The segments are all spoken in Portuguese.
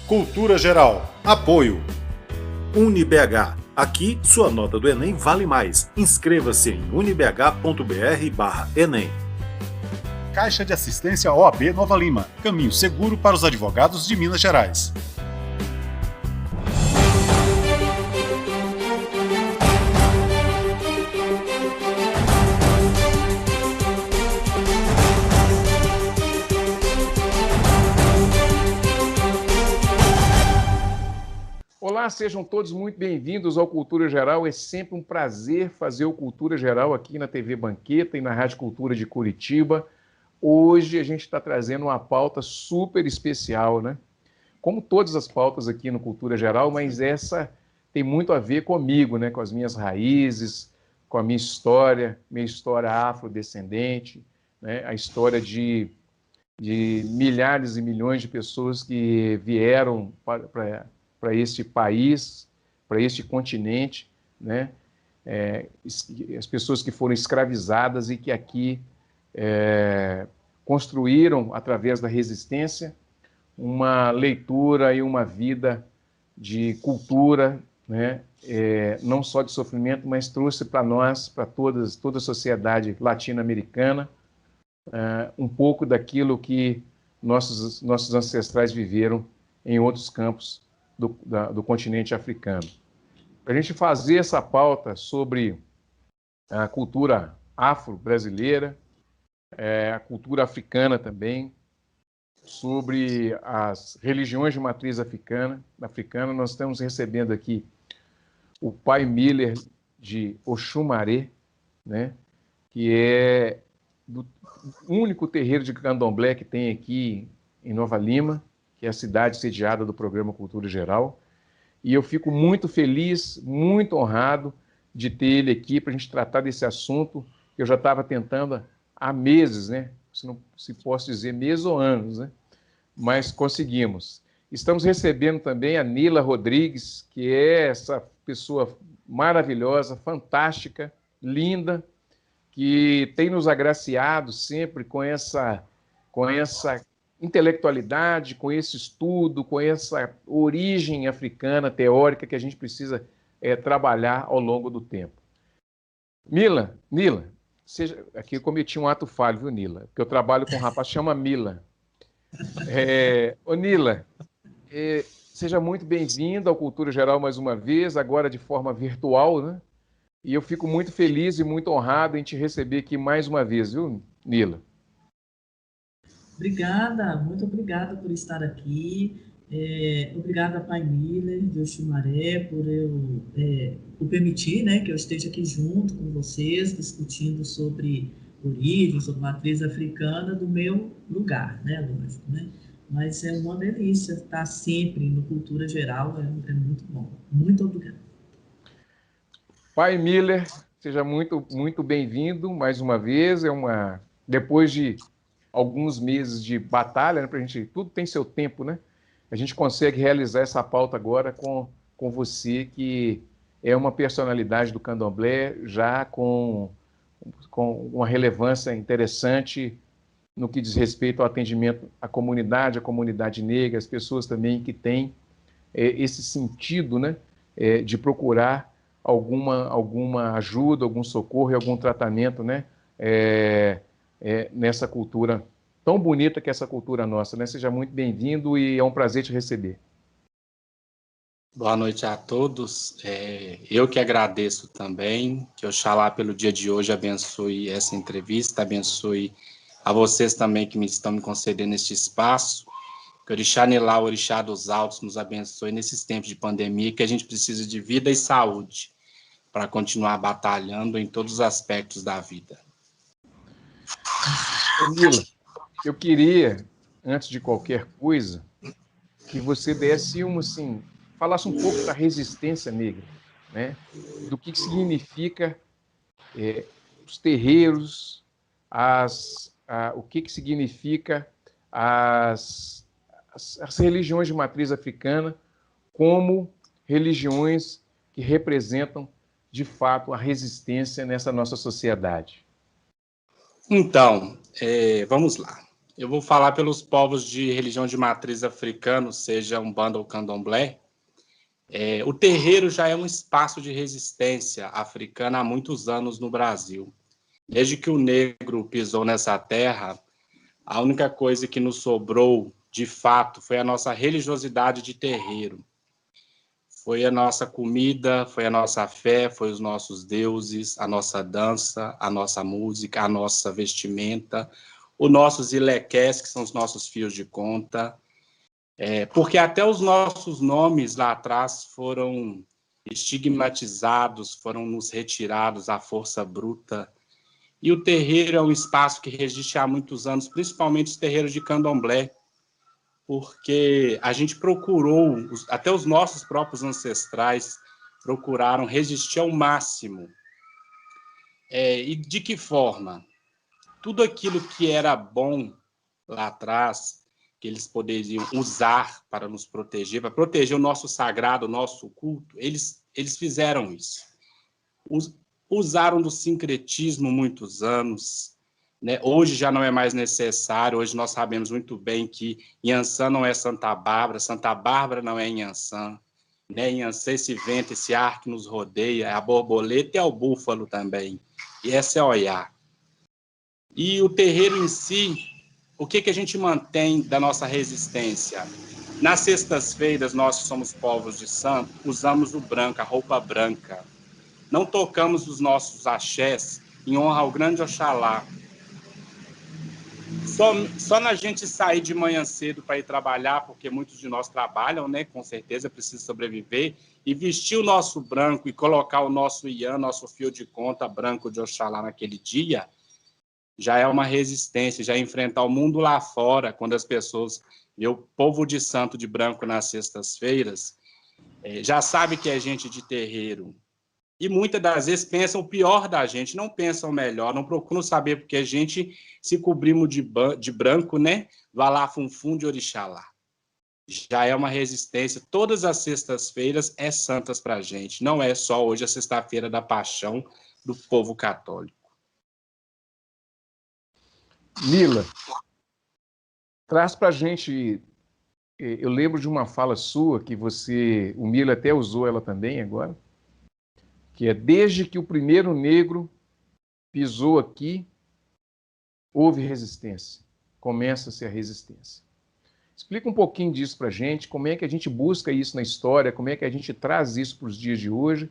Cultura Geral. Apoio. UniBH. Aqui, sua nota do Enem vale mais. Inscreva-se em unibh.br/Enem. Caixa de Assistência OAB Nova Lima. Caminho seguro para os advogados de Minas Gerais. Olá, sejam todos muito bem-vindos ao Cultura Geral. É sempre um prazer fazer o Cultura Geral aqui na TV Banqueta e na Rádio Cultura de Curitiba. Hoje a gente está trazendo uma pauta super especial, né? Como todas as pautas aqui no Cultura Geral, mas essa tem muito a ver comigo, né? Com as minhas raízes, com a minha história afrodescendente, né? A história de milhares e milhões de pessoas que vieram para este país, para este continente, né? As pessoas que foram escravizadas e que aqui construíram, através da resistência, uma leitura e uma vida de cultura, né? Não só de sofrimento, mas trouxe para nós, para toda a sociedade latino-americana, um pouco daquilo que nossos ancestrais viveram em outros campos do continente africano. Para a gente fazer essa pauta sobre a cultura afro-brasileira, a cultura africana também, sobre as religiões de matriz africana, nós estamos recebendo aqui o Pai Miller de Oxumaré, né, que é do único terreiro de candomblé que tem aqui em Nova Lima, que é a cidade sediada do programa Cultura Geral, e eu fico muito feliz, muito honrado de ter ele aqui para a gente tratar desse assunto que eu já estava tentando há meses, né? Se posso dizer meses ou anos, né? Mas conseguimos. Estamos recebendo também a Nila Rodrigues, que é essa pessoa maravilhosa, fantástica, linda, que tem nos agraciado sempre com essa intelectualidade, com esse estudo, com essa origem africana teórica que a gente precisa trabalhar ao longo do tempo. Nila, aqui eu cometi um ato falho, viu, Nila? Porque eu trabalho com um rapaz que chama Mila. Ô, Nila, seja muito bem-vinda ao Cultura Geral mais uma vez, agora de forma virtual, né? E eu fico muito feliz e muito honrado em te receber aqui mais uma vez, viu, Nila? Obrigada, muito obrigada por estar aqui. Obrigada, Pai Miller, de Oxumaré, por permitir, né, que eu esteja aqui junto com vocês, discutindo sobre origem, sobre matriz africana do meu lugar, né, lógico, né? Mas é uma delícia estar sempre no Cultura Geral, é muito bom. Muito obrigada. Pai Miller, seja muito, muito bem-vindo mais uma vez. Depois de alguns meses de batalha, né, pra gente, tudo tem seu tempo, né? A gente consegue realizar essa pauta agora com você, que é uma personalidade do candomblé, já com uma relevância interessante no que diz respeito ao atendimento à comunidade negra, as pessoas também que têm esse sentido, né, de procurar alguma ajuda, algum socorro e algum tratamento, né, nessa cultura tão bonita que é essa cultura nossa, né? Seja muito bem-vindo e é um prazer te receber. Boa noite a todos. Eu que agradeço também, que Oxalá pelo dia de hoje abençoe essa entrevista, abençoe a vocês também que estão me concedendo este espaço, que o Orixá Nilá, o Orixá dos Altos, nos abençoe nesses tempos de pandemia, que a gente precisa de vida e saúde para continuar batalhando em todos os aspectos da vida. Nila, eu queria, antes de qualquer coisa, que você falasse um pouco da resistência negra, né? Do que significa os terreiros, o que significa as religiões de matriz africana como religiões que representam, de fato, a resistência nessa nossa sociedade. Então, vamos lá. Eu vou falar pelos povos de religião de matriz africana, seja Umbanda ou Candomblé. O terreiro já é um espaço de resistência africana há muitos anos no Brasil. Desde que o negro pisou nessa terra, a única coisa que nos sobrou, de fato, foi a nossa religiosidade de terreiro. Foi a nossa comida, foi a nossa fé, foi os nossos deuses, a nossa dança, a nossa música, a nossa vestimenta, os nossos ilequés, que são os nossos fios de conta, porque até os nossos nomes lá atrás foram estigmatizados, foram nos retirados à força bruta. E o terreiro é um espaço que resiste há muitos anos, principalmente os terreiros de candomblé, porque a gente procurou, até os nossos próprios ancestrais procuraram resistir ao máximo. E de que forma? Tudo aquilo que era bom lá atrás, que eles poderiam usar para nos proteger, para proteger o nosso sagrado, o nosso culto, eles fizeram isso. Usaram do sincretismo muitos anos, né? Hoje já não é mais necessário, hoje nós sabemos muito bem que Inhansã não é Santa Bárbara não é Inhansã, né? Inhansã, esse vento, esse ar que nos rodeia, é a borboleta e é o búfalo também, e essa é a Oiá. E o terreiro em si, o que a gente mantém da nossa resistência? Nas sextas-feiras, nós que somos povos de santo, usamos o branco, a roupa branca. Não tocamos os nossos axés em honra ao grande Oxalá. Só na gente sair de manhã cedo para ir trabalhar, porque muitos de nós trabalham, né? Com certeza precisa sobreviver, e vestir o nosso branco e colocar o nosso ian, nosso fio de conta branco de Oxalá naquele dia, já é uma resistência, já é enfrentar o mundo lá fora, quando as pessoas vê o povo de santo de branco nas sextas-feiras, já sabe que é gente de terreiro. E muitas das vezes pensam o pior da gente, não pensam o melhor, não procuram saber, porque a gente se cobrimos de branco, né? Vai lá, funfum de orixalá. Já é uma resistência. Todas as sextas-feiras é santas para a gente, não é só hoje a sexta-feira da paixão do povo católico. Mila, traz para a gente, eu lembro de uma fala sua que o Mila até usou ela também agora, que é: desde que o primeiro negro pisou aqui, houve resistência, começa-se a resistência. Explica um pouquinho disso para a gente, como é que a gente busca isso na história, como é que a gente traz isso para os dias de hoje,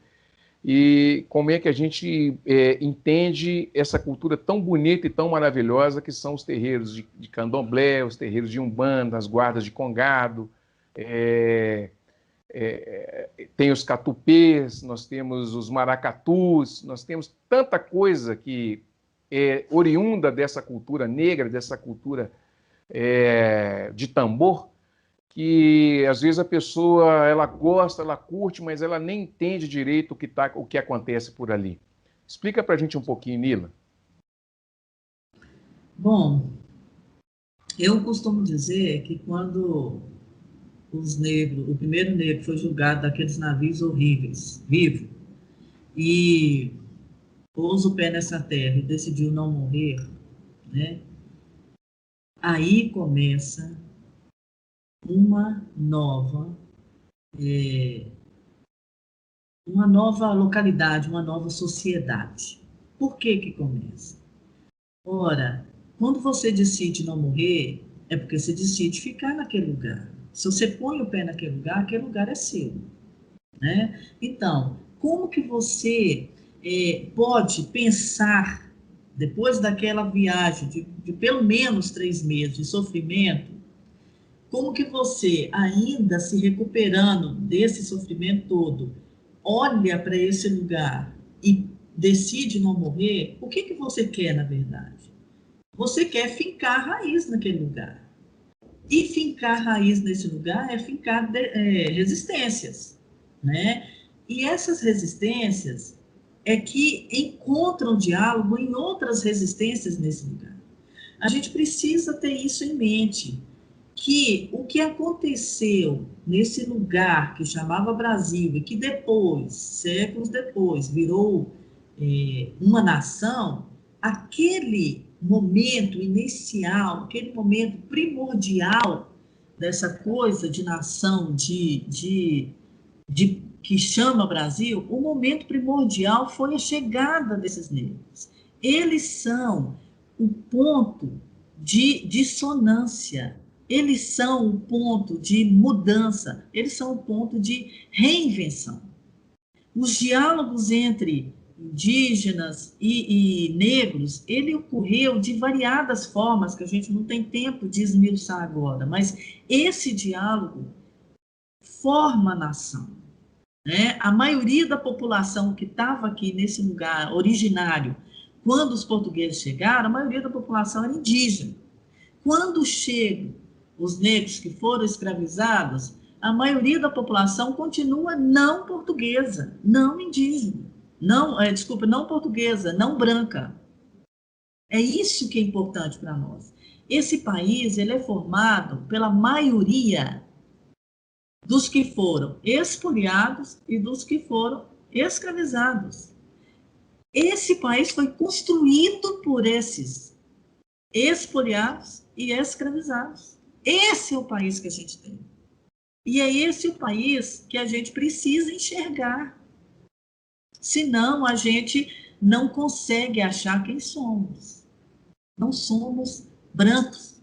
e como é que a gente entende essa cultura tão bonita e tão maravilhosa que são os terreiros de candomblé, os terreiros de umbanda, as guardas de congado, tem os catupês, nós temos os maracatus, nós temos tanta coisa que é oriunda dessa cultura negra, dessa cultura de tambor, que às vezes a pessoa ela gosta, ela curte, mas ela nem entende direito o que acontece por ali. Explica para a gente um pouquinho, Mila. Bom, eu costumo dizer que quando o primeiro negro foi julgado daqueles navios horríveis, vivo, e pôs o pé nessa terra e decidiu não morrer, né? Aí começa uma nova localidade, uma nova sociedade. Por que começa? Ora, quando você decide não morrer, é porque você decide ficar naquele lugar. Se você põe o pé naquele lugar é seu, né? Então, como que você pode pensar, depois daquela viagem de pelo menos 3 meses de sofrimento, como que você, ainda se recuperando desse sofrimento todo, olha para esse lugar e decide não morrer? O que você quer, na verdade? Você quer fincar raiz naquele lugar. E fincar raiz nesse lugar é fincar resistências, né? E essas resistências é que encontram diálogo em outras resistências nesse lugar. A gente precisa ter isso em mente, que o que aconteceu nesse lugar que chamava Brasil e que depois, séculos depois, virou uma nação, aquele momento inicial, aquele momento primordial dessa coisa de nação, que chama Brasil, o momento primordial foi a chegada desses negros. Eles são o ponto de dissonância, eles são o ponto de mudança, eles são o ponto de reinvenção. Os diálogos entre indígenas e negros, ele ocorreu de variadas formas, que a gente não tem tempo de esmiuçar agora, mas esse diálogo forma a nação. Né? A maioria da população que estava aqui nesse lugar originário, quando os portugueses chegaram, a maioria da população era indígena. Quando chegam os negros que foram escravizados, a maioria da população continua não portuguesa, não indígena, não portuguesa, não branca. É isso que é importante para nós. Esse país ele é formado pela maioria dos que foram expoliados e dos que foram escravizados. Esse país foi construído por esses expoliados e escravizados. Esse é o país que a gente tem. E é esse o país que a gente precisa enxergar. Senão, a gente não consegue achar quem somos. Não somos brancos.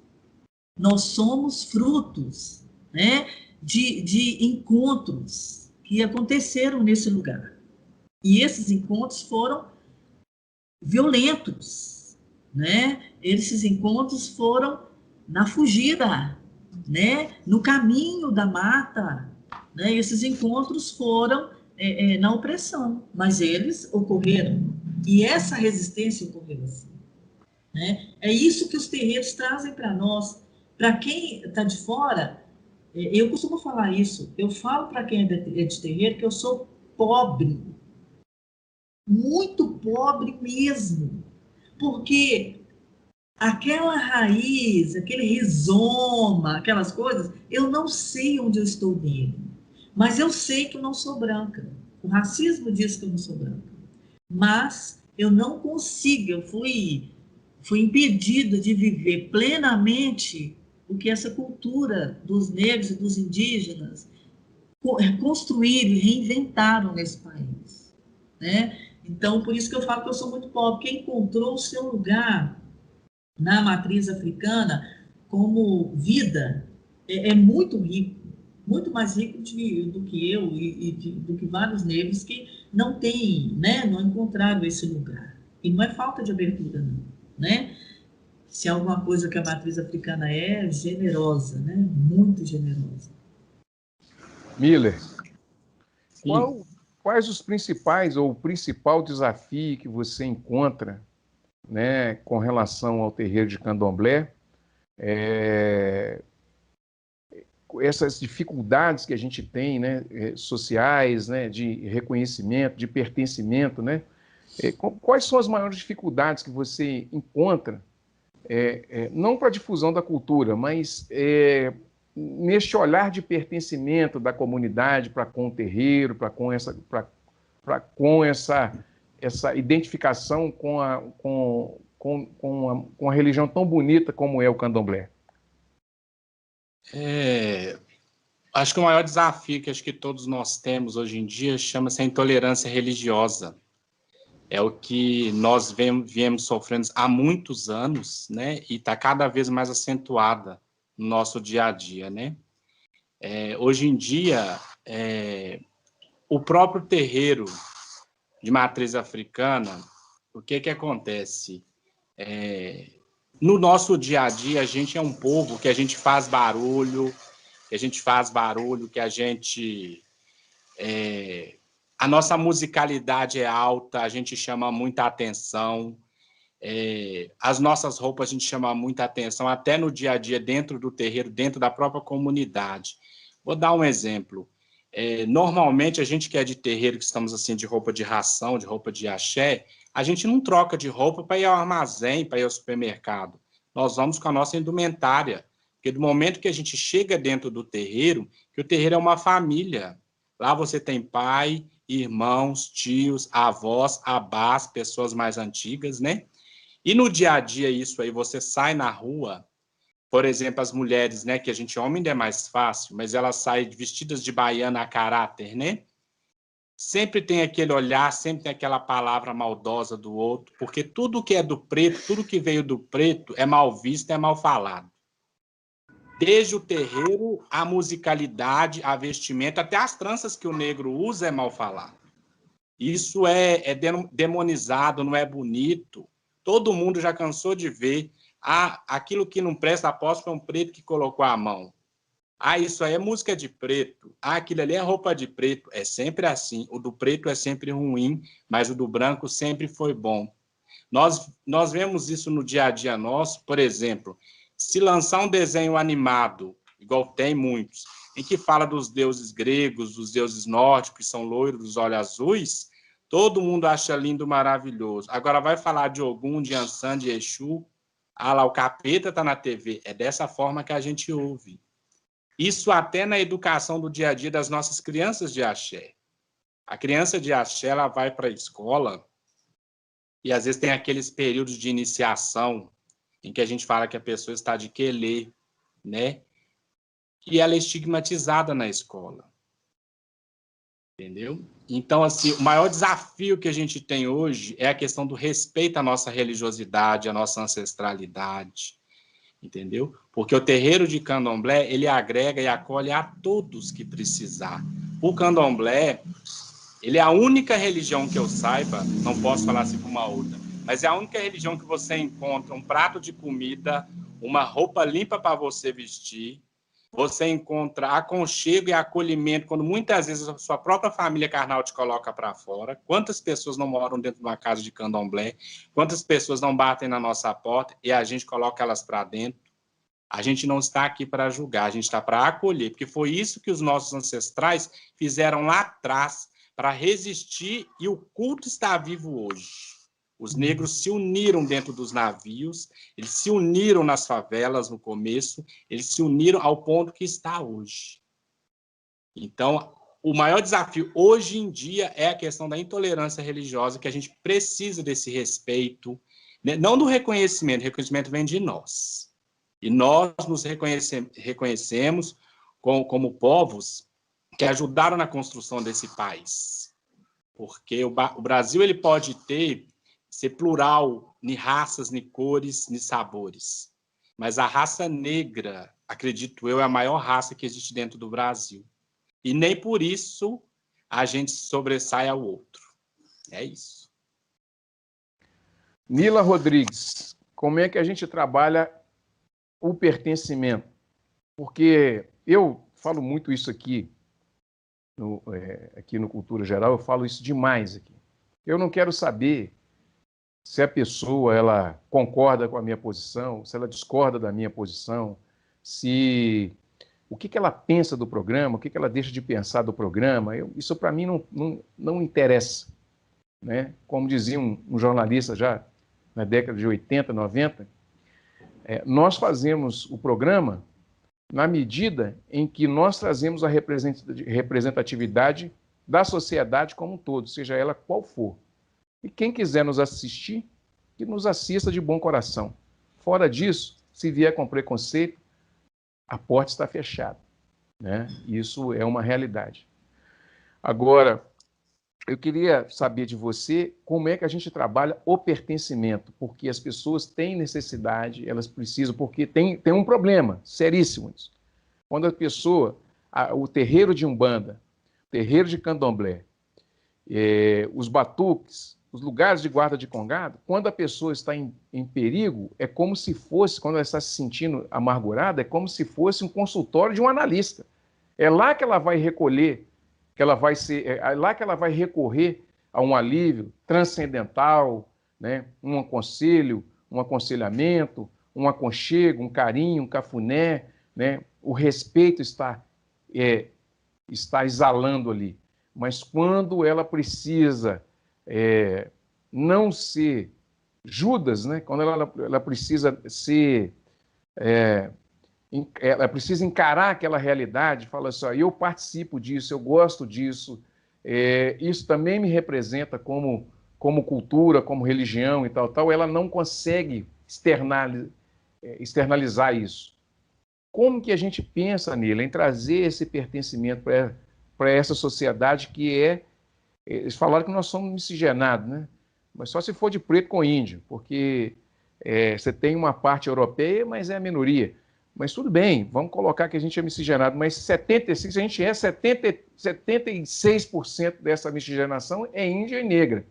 Nós somos frutos, né, de encontros que aconteceram nesse lugar. E esses encontros foram violentos, né? Esses encontros foram na fugida, né? No caminho da mata, né? Esses encontros foram na opressão, mas eles ocorreram. E essa resistência ocorreu assim. Né? É isso que os terreiros trazem para nós. Para quem está de fora, eu costumo falar isso, eu falo para quem é de terreiro que eu sou pobre, muito pobre mesmo, porque aquela raiz, aquele rizoma, aquelas coisas, eu não sei onde eu estou nele, mas eu sei que eu não sou branca. O racismo diz que eu não sou branca, mas eu não consigo, eu fui impedida de viver plenamente o que essa cultura dos negros e dos indígenas construíram e reinventaram nesse país, né? Então, por isso que eu falo que eu sou muito pobre. Quem encontrou o seu lugar na matriz africana como vida é muito rico, muito mais rico do que eu do que vários negros que não têm, né, não encontraram esse lugar. E não é falta de abertura, não, né? Se alguma coisa que a matriz africana é generosa, né? Muito generosa. Miller, quais os principais ou o principal desafio que você encontra, né, com relação ao terreiro de Candomblé? Essas dificuldades que a gente tem, né, sociais, né, de reconhecimento, de pertencimento, né? Quais são as maiores dificuldades que você encontra, não para a difusão da cultura, mas neste olhar de pertencimento da comunidade para com o terreiro, para com essa identificação com a religião tão bonita como é o Candomblé? Acho que o maior desafio que acho que todos nós temos hoje em dia chama-se a intolerância religiosa. É o que nós viemos sofrendo há muitos anos, né? E está cada vez mais acentuada no nosso dia a dia, né? Hoje em dia, o próprio terreiro de matriz africana, o que acontece? No nosso dia a dia, a gente é um povo que a gente faz barulho, a nossa musicalidade é alta, a gente chama muita atenção, as nossas roupas a gente chama muita atenção, até no dia a dia, dentro do terreiro, dentro da própria comunidade. Vou dar um exemplo. Normalmente, a gente que é de terreiro, que estamos assim de roupa de ração, de roupa de axé, a gente não troca de roupa para ir ao armazém, para ir ao supermercado. Nós vamos com a nossa indumentária, porque do momento que a gente chega dentro do terreiro, que o terreiro é uma família. Lá você tem pai, irmãos, tios, avós, abás, pessoas mais antigas, né? E no dia a dia isso aí, você sai na rua, por exemplo, as mulheres, né, que a gente homem ainda é mais fácil, mas elas saem vestidas de baiana a caráter, né? Sempre tem aquele olhar, sempre tem aquela palavra maldosa do outro, porque tudo que é do preto, tudo que veio do preto é mal visto, é mal falado. Desde o terreiro, a musicalidade, a vestimenta, até as tranças que o negro usa é mal falado. Isso é demonizado, não é bonito. Todo mundo já cansou de ver. Aquilo que não presta, aposto, foi um preto que colocou a mão. Isso aí é música de preto. Aquilo ali é roupa de preto. É sempre assim. O do preto é sempre ruim, mas o do branco sempre foi bom. Nós vemos isso no dia a dia nosso. Por exemplo, se lançar um desenho animado, igual tem muitos, em que fala dos deuses gregos, dos deuses nórdicos, que são loiros, dos olhos azuis, todo mundo acha lindo, maravilhoso. Agora vai falar de Ogum, de Ansan, de Exu, lá o capeta está na TV. É dessa forma que a gente ouve. Isso até na educação do dia a dia das nossas crianças de axé. A criança de axé, ela vai para a escola e às vezes tem aqueles períodos de iniciação em que a gente fala que a pessoa está de quelé, né? E ela é estigmatizada na escola. Entendeu? Então, assim, o maior desafio que a gente tem hoje é a questão do respeito à nossa religiosidade, à nossa ancestralidade. Entendeu? Porque o terreiro de candomblé, ele agrega e acolhe a todos que precisar. O candomblé, ele é a única religião que eu saiba, não posso falar assim para uma outra, mas é a única religião que você encontra um prato de comida, uma roupa limpa para você vestir, você encontra aconchego e acolhimento, quando muitas vezes a sua própria família carnal te coloca para fora. Quantas pessoas não moram dentro de uma casa de candomblé? Quantas pessoas não batem na nossa porta e a gente coloca elas para dentro? A gente não está aqui para julgar, a gente está para acolher, porque foi isso que os nossos ancestrais fizeram lá atrás para resistir, e o culto está vivo hoje. Os negros se uniram dentro dos navios, eles se uniram nas favelas no começo, eles se uniram ao ponto que está hoje. Então, o maior desafio hoje em dia é a questão da intolerância religiosa, que a gente precisa desse respeito, né? Não do reconhecimento, o reconhecimento vem de nós. E nós nos reconhecemos como povos que ajudaram na construção desse país. Porque o Brasil ele pode ser plural, em raças, em cores, em sabores. Mas a raça negra, acredito eu, é a maior raça que existe dentro do Brasil. E nem por isso a gente sobressai ao outro. É isso. Nila Rodrigues, como é que a gente trabalha o pertencimento? Porque eu falo muito isso aqui no Cultura Geral, eu falo isso demais aqui. Eu não quero saber se a pessoa ela concorda com a minha posição, se ela discorda da minha posição, o que ela pensa do programa, o que ela deixa de pensar do programa. Isso para mim não interessa. Né? Como dizia um jornalista já na década de 80, 90, nós fazemos o programa na medida em que nós trazemos a representatividade da sociedade como um todo, seja ela qual for. E quem quiser nos assistir, que nos assista de bom coração. Fora disso, se vier com preconceito, a porta está fechada. Né? Isso é uma realidade. Agora, eu queria saber de você como é que a gente trabalha o pertencimento, porque as pessoas têm necessidade, elas precisam, porque tem um problema seríssimo isso. Quando a pessoa, o terreiro de Umbanda, o terreiro de Candomblé, os batuques, os lugares de guarda de congado, quando a pessoa está em perigo, é como se fosse, quando ela está se sentindo amargurada, é como se fosse um consultório de um analista. É lá que ela vai recolher, é lá que ela vai recorrer a um alívio transcendental, né? Um conselho, um aconselhamento, um aconchego, um carinho, um cafuné, né? O respeito está exalando ali. Mas quando ela precisa não ser Judas, né? Quando ela precisa ser... ela precisa encarar aquela realidade, fala assim, eu participo disso, eu gosto disso, isso também me representa como como cultura, como religião e tal, ela não consegue externalizar isso. Como que a gente pensa nele, em trazer esse pertencimento para essa sociedade que eles falaram que nós somos miscigenados, né? Mas só se for de preto com índio, porque você tem uma parte europeia, mas é a minoria. Mas tudo bem, vamos colocar que a gente é miscigenado, mas 76%, a gente 76% dessa miscigenação é índia e negra.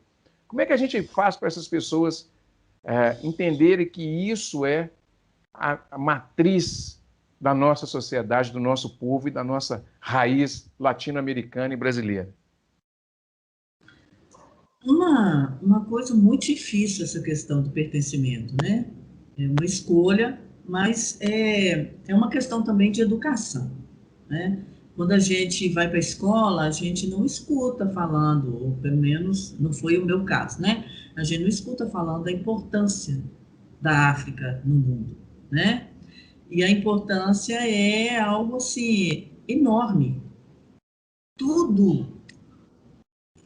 Como é que a gente faz para essas pessoas entenderem que isso é a matriz da nossa sociedade, do nosso povo e da nossa raiz latino-americana e brasileira? Uma coisa muito difícil essa questão do pertencimento, né? É uma escolha, mas é uma questão também de educação, né? Quando a gente vai para a escola, a gente não escuta falando, ou pelo menos não foi o meu caso, né? A gente não escuta falando da importância da África no mundo, né? E a importância é algo assim enorme. Tudo.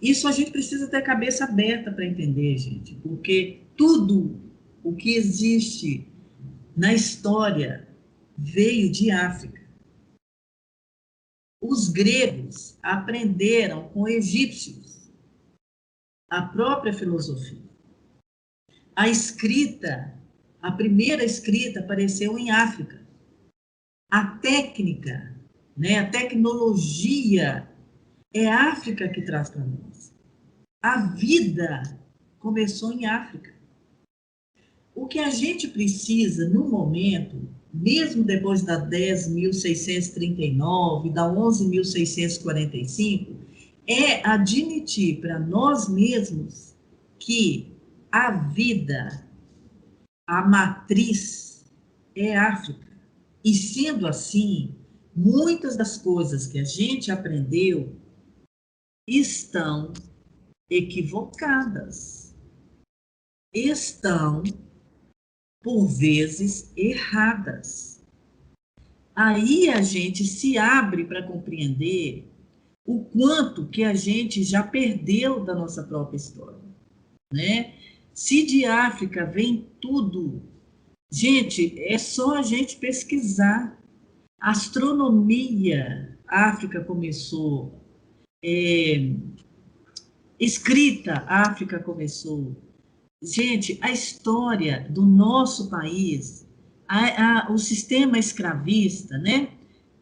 Isso a gente precisa ter a cabeça aberta para entender, gente, porque tudo o que existe na história veio de África. Os gregos aprenderam com egípcios a própria filosofia. A escrita, a primeira escrita apareceu em África. A técnica, né, a tecnologia é a África que traz para nós. A vida começou em África. O que a gente precisa no momento, mesmo depois da 10.639, da 11.645, é admitir para nós mesmos que a vida, a matriz, é África. E sendo assim, muitas das coisas que a gente aprendeu estão equivocadas. Estão, por vezes, erradas. Aí a gente se abre para compreender o quanto que a gente já perdeu da nossa própria história, né? Se de África vem tudo, gente, é só a gente pesquisar. Astronomia, a África começou, escrita, a África começou. Gente, a história do nosso país, o sistema escravista, né?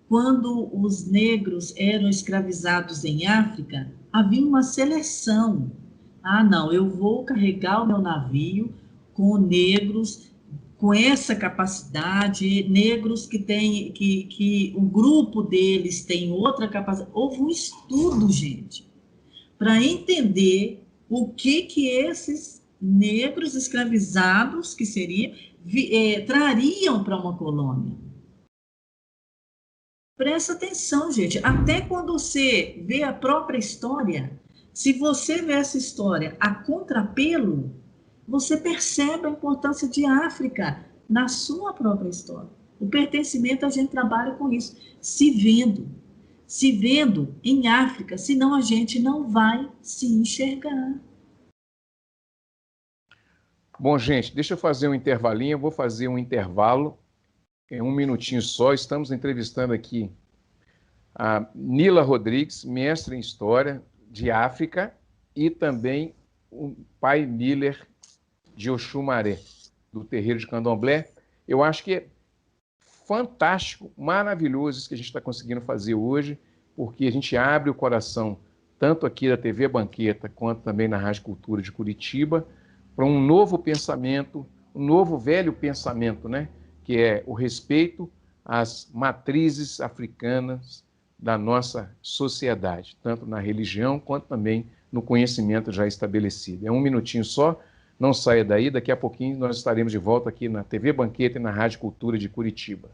Quando os negros eram escravizados em África, havia uma seleção. Ah, não, eu vou carregar o meu navio com negros com essa capacidade, negros que o grupo deles tem outra capacidade. Houve um estudo, gente, para entender o que esses negros escravizados, que seria, trariam para uma colônia. Presta atenção, gente, até quando você vê a própria história, se você vê essa história a contrapelo, você percebe a importância de África na sua própria história. O pertencimento, a gente trabalha com isso, se vendo em África, senão a gente não vai se enxergar. Bom, gente, deixa eu fazer um intervalinho, eu vou fazer um intervalo, em um minutinho só. Estamos entrevistando aqui a Nila Rodrigues, mestre em História de África, e também o pai Miller de Oxumaré, do terreiro de Candomblé. Eu acho que é fantástico, maravilhoso isso que a gente está conseguindo fazer hoje, porque a gente abre o coração, tanto aqui da TV Banqueta, quanto também na Rádio Cultura de Curitiba, para um novo pensamento, um novo velho pensamento, né? Que é o respeito às matrizes africanas da nossa sociedade, tanto na religião quanto também no conhecimento já estabelecido. É um minutinho só, não saia daí, daqui a pouquinho nós estaremos de volta aqui na TV Banqueta e na Rádio Cultura de Curitiba.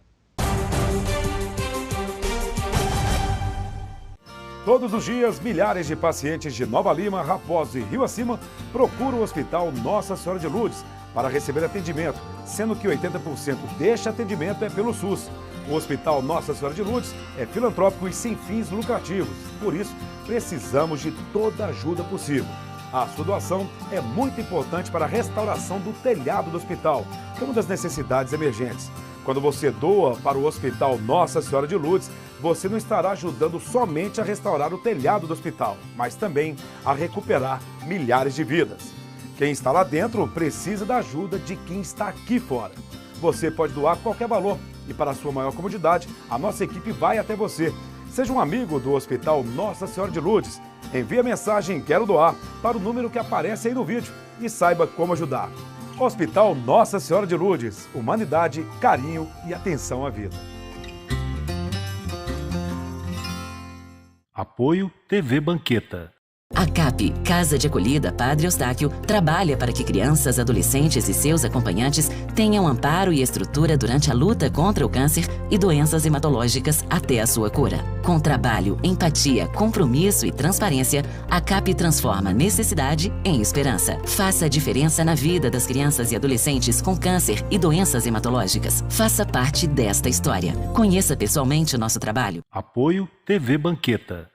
Todos os dias, milhares de pacientes de Nova Lima, Raposo e Rio Acima procuram o Hospital Nossa Senhora de Lourdes para receber atendimento, sendo que 80% deste atendimento é pelo SUS. O Hospital Nossa Senhora de Lourdes é filantrópico e sem fins lucrativos, por isso precisamos de toda a ajuda possível. A sua doação é muito importante para a restauração do telhado do hospital, que é uma das necessidades emergentes. Quando você doa para o Hospital Nossa Senhora de Lourdes, você não estará ajudando somente a restaurar o telhado do hospital, mas também a recuperar milhares de vidas. Quem está lá dentro precisa da ajuda de quem está aqui fora. Você pode doar qualquer valor e, para a sua maior comodidade, a nossa equipe vai até você. Seja um amigo do Hospital Nossa Senhora de Lourdes. Envie a mensagem "Quero doar" para o número que aparece aí no vídeo e saiba como ajudar. Hospital Nossa Senhora de Lourdes. Humanidade, carinho e atenção à vida. Apoio TV Banqueta. A CAP, Casa de Acolhida Padre Eustáquio, trabalha para que crianças, adolescentes e seus acompanhantes tenham amparo e estrutura durante a luta contra o câncer e doenças hematológicas até a sua cura. Com trabalho, empatia, compromisso e transparência, a CAP transforma necessidade em esperança. Faça a diferença na vida das crianças e adolescentes com câncer e doenças hematológicas. Faça parte desta história. Conheça pessoalmente o nosso trabalho. Apoio TV Banqueta.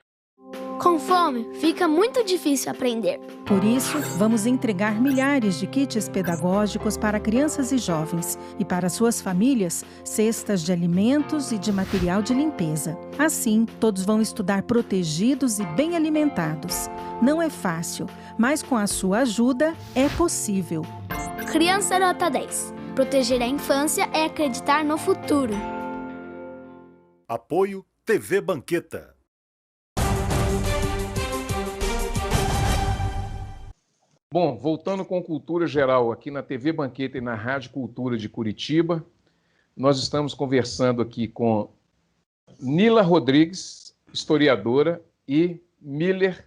Com fome, fica muito difícil aprender. Por isso, vamos entregar milhares de kits pedagógicos para crianças e jovens e para suas famílias, cestas de alimentos e de material de limpeza. Assim, todos vão estudar protegidos e bem alimentados. Não é fácil, mas com a sua ajuda é possível. Criança nota 10. Proteger a infância é acreditar no futuro. Apoio TV Banqueta. Bom, voltando com Cultura Geral aqui na TV Banqueta e na Rádio Cultura de Curitiba, nós estamos conversando aqui com Nila Rodrigues, historiadora, e Miller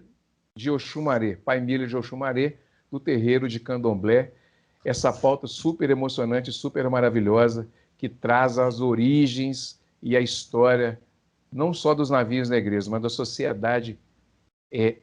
de Oxumaré, pai Miller de Oxumaré, do terreiro de Candomblé. Essa pauta super emocionante, super maravilhosa, que traz as origens e a história, não só dos navios negreiros, mas da sociedade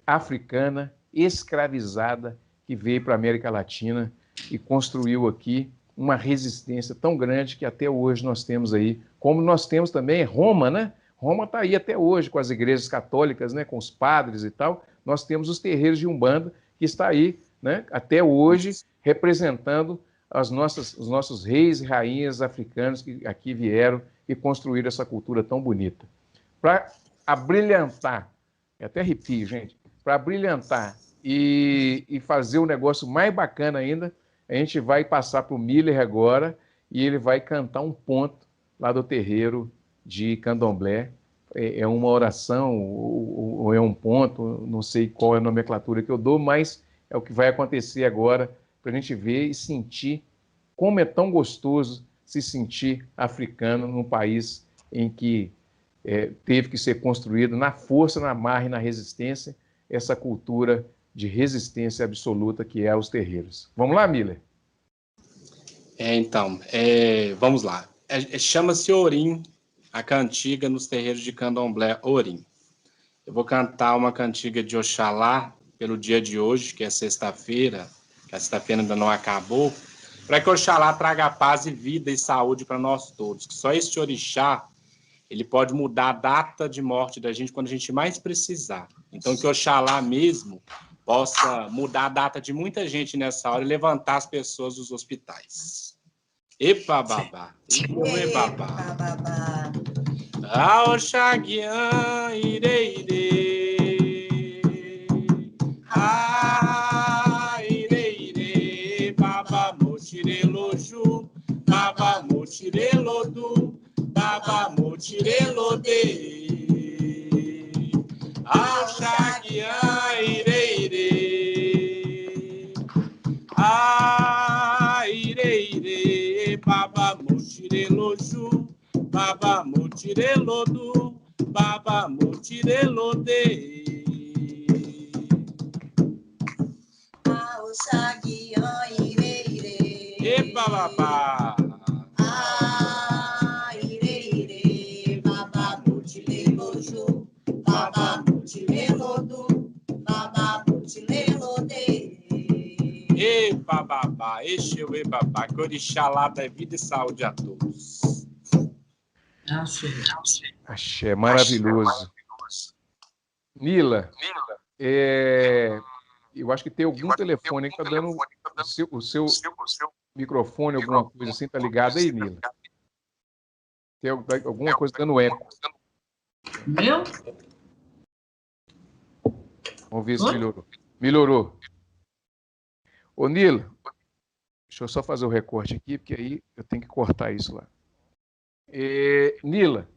africana, escravizada, que veio para a América Latina e construiu aqui uma resistência tão grande que até hoje nós temos aí, como nós temos também Roma, né? Roma está aí até hoje com as igrejas católicas, né? Com os padres e tal. Nós temos os terreiros de Umbanda que está aí, né? Até hoje representando os nossos reis e rainhas africanos que aqui vieram e construíram essa cultura tão bonita. Para abrilhantar, até arrepio, gente, para abrilhantar e fazer um negócio mais bacana ainda, a gente vai passar para o Miller agora e ele vai cantar um ponto lá do terreiro de Candomblé. É uma oração ou é um ponto, não sei qual é a nomenclatura que eu dou, mas é o que vai acontecer agora para a gente ver e sentir como é tão gostoso se sentir africano num país em que teve que ser construído na força, na marra e na resistência essa cultura de resistência absoluta que é os terreiros. Vamos lá, Miller? Vamos lá. Chama-se Orim, a cantiga nos terreiros de Candomblé, Orim. Eu vou cantar uma cantiga de Oxalá pelo dia de hoje, que é sexta-feira, que a sexta-feira ainda não acabou, para que Oxalá traga paz e vida e saúde para nós todos, que só este orixá, ele pode mudar a data de morte da gente quando a gente mais precisar. Então, que Oxalá mesmo possa mudar a data de muita gente nessa hora e levantar as pessoas dos hospitais. Epa, babá. Epa, babá. A Oxaguian, ireire. A ireire. Babá, mochireloju. Babá, mochirelodu. Babá, mochirelode. A Oxaguian, ireire. A ireire. Babá, mochireloju. Baba motirelodu, baba motirelode. Aoxaguian ireire. Epa, babá. Ah, ireire. Baba motireloju, baba motirelodu, baba motirelode. Epa, babá. Exeu, e babá. Que orixalá dá vida e saúde a todos. Axé, maravilhoso. Nila, eu acho que tem algum telefone que está dando o seu microfone, alguma coisa assim, tá ligado aí, Nila? Tem alguma coisa dando eco. Meu? Vamos ver se melhorou. Melhorou. Ô, Nila, deixa eu só fazer o recorte aqui, porque aí eu tenho que cortar isso lá. Nila,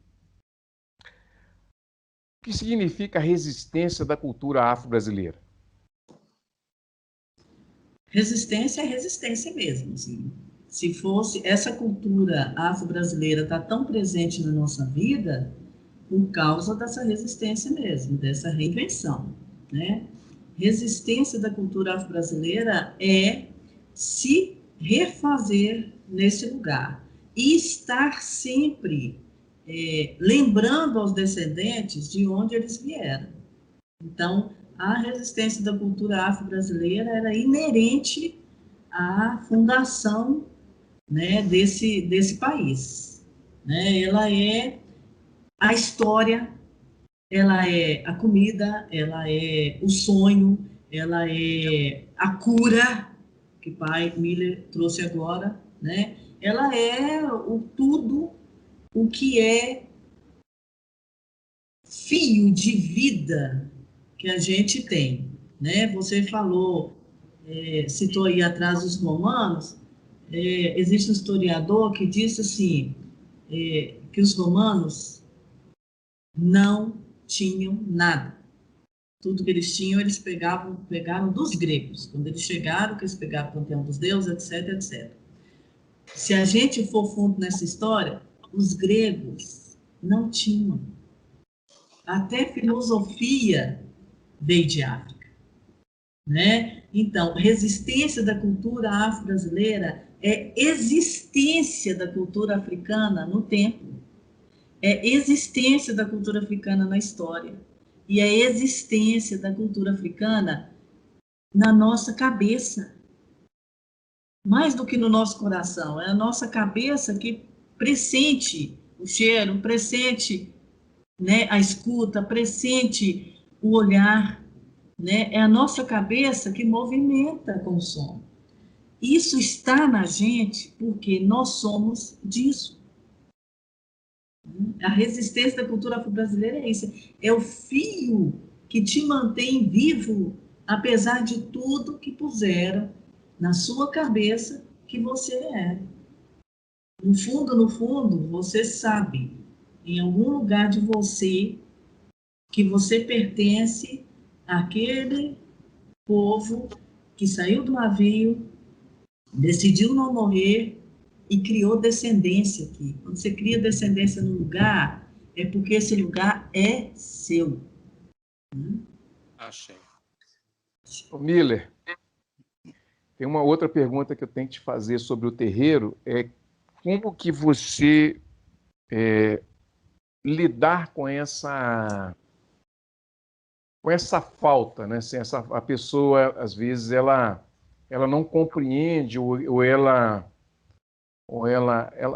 o que significa a resistência da cultura afro-brasileira? Resistência é resistência mesmo. Assim. Se fosse essa cultura afro-brasileira está tão presente na nossa vida por causa dessa resistência mesmo, dessa reinvenção, né? Resistência da cultura afro-brasileira é se refazer nesse lugar e estar sempre lembrando aos descendentes de onde eles vieram. Então, a resistência da cultura afro-brasileira era inerente à fundação, né, desse país. Né? Ela é a história, ela é a comida, ela é o sonho, ela é a cura, que o pai Miller trouxe agora, né? Ela é tudo o que é fio de vida que a gente tem, né? Você falou, citou aí atrás os romanos, existe um historiador que disse assim, que os romanos não tinham nada. Tudo que eles tinham, eles pegaram dos gregos. Quando eles chegaram, que eles pegaram o panteão dos deuses, etc, etc. Se a gente for fundo nessa história, os gregos não tinham. Até filosofia veio de África. Né? Então, resistência da cultura afro-brasileira é existência da cultura africana no tempo. É existência da cultura africana na história. E é existência da cultura africana na nossa cabeça. Mais do que no nosso coração. É a nossa cabeça que pressente o cheiro, pressente, né, a escuta, pressente o olhar. Né? É a nossa cabeça que movimenta com o som. Isso está na gente porque nós somos disso. A resistência da cultura afro-brasileira é isso. É o fio que te mantém vivo, apesar de tudo que puseram na sua cabeça que você é. No fundo, você sabe, em algum lugar de você, que você pertence àquele povo que saiu do navio, decidiu não morrer e criou descendência aqui. Quando você cria descendência no lugar, é porque esse lugar é seu. Achei. Ô, Miller, tem uma outra pergunta que eu tenho que te fazer sobre o terreiro, como que você lidar com essa falta, né? Assim, a pessoa, às vezes, ela não compreende ou ela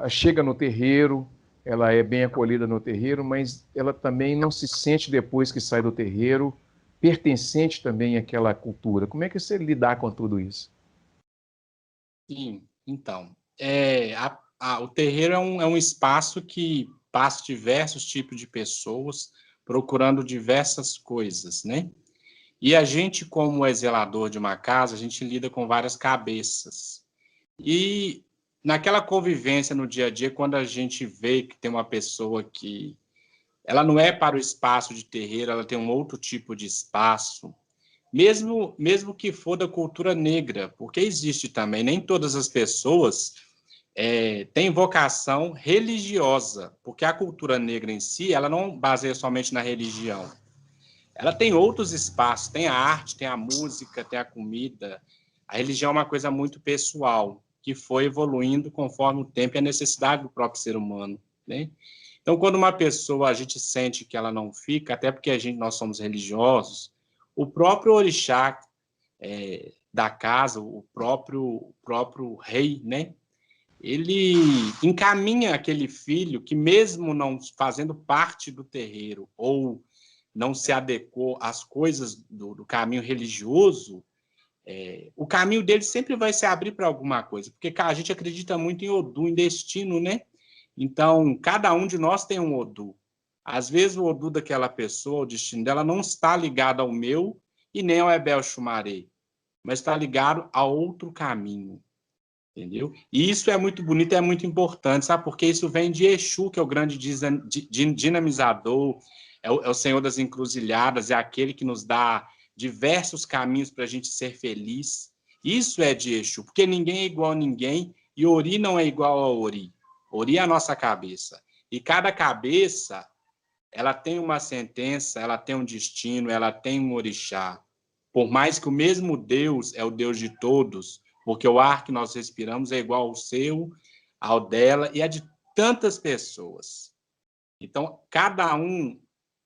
chega no terreiro, ela é bem acolhida no terreiro, mas ela também não se sente, depois que sai do terreiro, pertencente também àquela cultura. Como é que você lidar com tudo isso? Sim, então, o terreiro é um espaço que passa diversos tipos de pessoas procurando diversas coisas, né? E a gente, como é zelador de uma casa, a gente lida com várias cabeças. E naquela convivência no dia a dia, quando a gente vê que tem uma pessoa que ela não é para o espaço de terreiro, ela tem um outro tipo de espaço, mesmo que for da cultura negra, porque existe também, nem todas as pessoas têm vocação religiosa, porque a cultura negra em si, ela não baseia somente na religião. Ela tem outros espaços, tem a arte, tem a música, tem a comida. A religião é uma coisa muito pessoal, que foi evoluindo conforme o tempo e a necessidade do próprio ser humano, né? Então, quando uma pessoa, a gente sente que ela não fica, até porque nós somos religiosos, o próprio orixá da casa, o próprio rei, né? Ele encaminha aquele filho que, mesmo não fazendo parte do terreiro ou não se adequou às coisas do caminho religioso, o caminho dele sempre vai se abrir para alguma coisa, porque a gente acredita muito em Odu, em destino, né? Então, cada um de nós tem um Odu. Às vezes, o Odu daquela pessoa, o destino dela, não está ligado ao meu e nem ao Ebel Xumaré, mas está ligado a outro caminho, entendeu? E isso é muito bonito, é muito importante, sabe? Porque isso vem de Exu, que é o grande dinamizador, é o Senhor das Encruzilhadas, é aquele que nos dá diversos caminhos para a gente ser feliz. Isso é de Exu, porque ninguém é igual a ninguém e Ori não é igual a Ori. Ori é a nossa cabeça. E cada cabeça, ela tem uma sentença, ela tem um destino, ela tem um orixá. Por mais que o mesmo Deus é o Deus de todos, porque o ar que nós respiramos é igual ao seu, ao dela e a de tantas pessoas. Então, cada um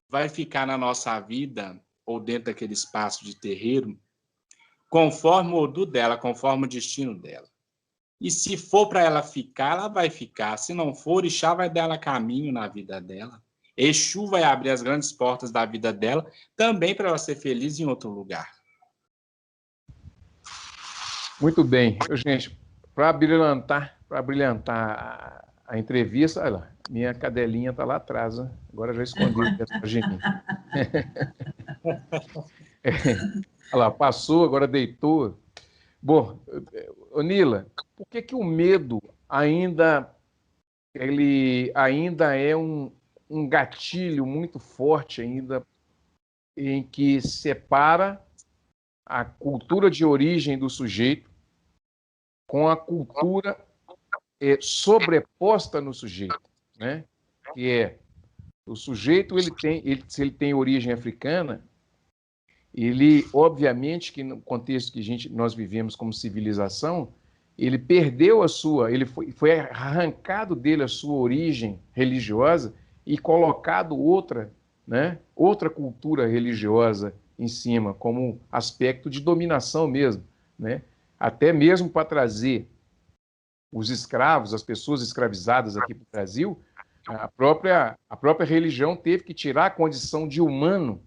vai ficar na nossa vida, ou dentro daquele espaço de terreiro, conforme o Odu dela, conforme o destino dela. E se for para ela ficar, ela vai ficar. Se não for, o orixá vai dar ela caminho na vida dela. Exu vai abrir as grandes portas da vida dela, também para ela ser feliz em outro lugar. Muito bem. Gente, para brilhantar a entrevista, olha lá, minha cadelinha está lá atrás, né? Agora já escondi essa geminha. Olha lá, passou, agora deitou. Bom, Nila, por que o medo ainda é um gatilho muito forte ainda em que separa a cultura de origem do sujeito com a cultura sobreposta no sujeito, né? Que é o sujeito, se ele tem origem africana, ele, obviamente, que no contexto que nós vivemos como civilização, ele perdeu ele foi arrancado dele a sua origem religiosa e colocado outra cultura religiosa em cima, como aspecto de dominação mesmo, né? Até mesmo para trazer os escravos, as pessoas escravizadas aqui para o Brasil, a própria religião teve que tirar a condição de humano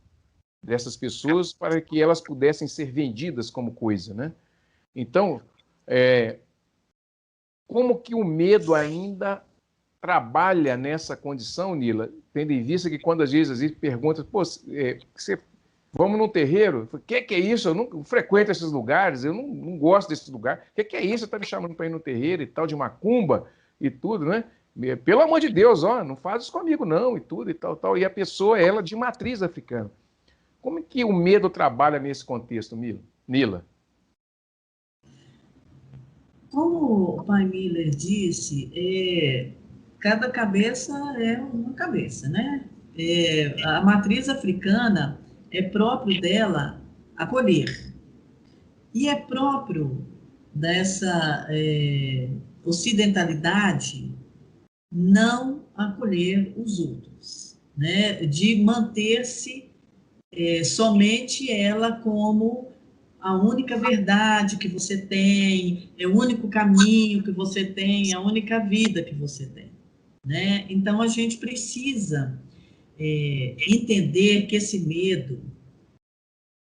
dessas pessoas para que elas pudessem ser vendidas como coisa, né? Então, como que o medo ainda trabalha nessa condição, Nila, tendo em vista que quando às vezes pergunta, vamos num terreiro? O que é isso? Eu não frequento esses lugares, eu não gosto desses lugares. O que é isso? Você está me chamando para ir no terreiro e tal, de macumba e tudo, né? Pelo amor de Deus, não faz isso comigo não, e tudo e tal. E a pessoa é ela de matriz africana. Como é que o medo trabalha nesse contexto, Nila? Como o pai Miller disse, cada cabeça é uma cabeça, né? A matriz africana é próprio dela acolher. E é próprio dessa ocidentalidade não acolher os outros, né? De manter-se somente ela como a única verdade que você tem, é o único caminho que você tem, a única vida que você tem, né? Então, a gente precisa entender que esse medo,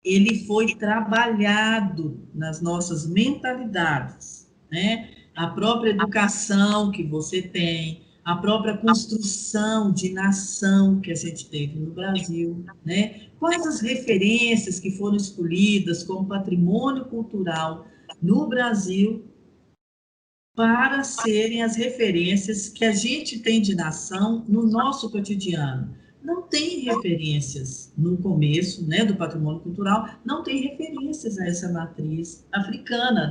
ele foi trabalhado nas nossas mentalidades, né? A própria educação que você tem, a própria construção de nação que a gente teve no Brasil, né? Quais as referências que foram escolhidas como patrimônio cultural no Brasil para serem as referências que a gente tem de nação no nosso cotidiano? Não tem referências no começo, né, do patrimônio cultural, não tem referências a essa matriz africana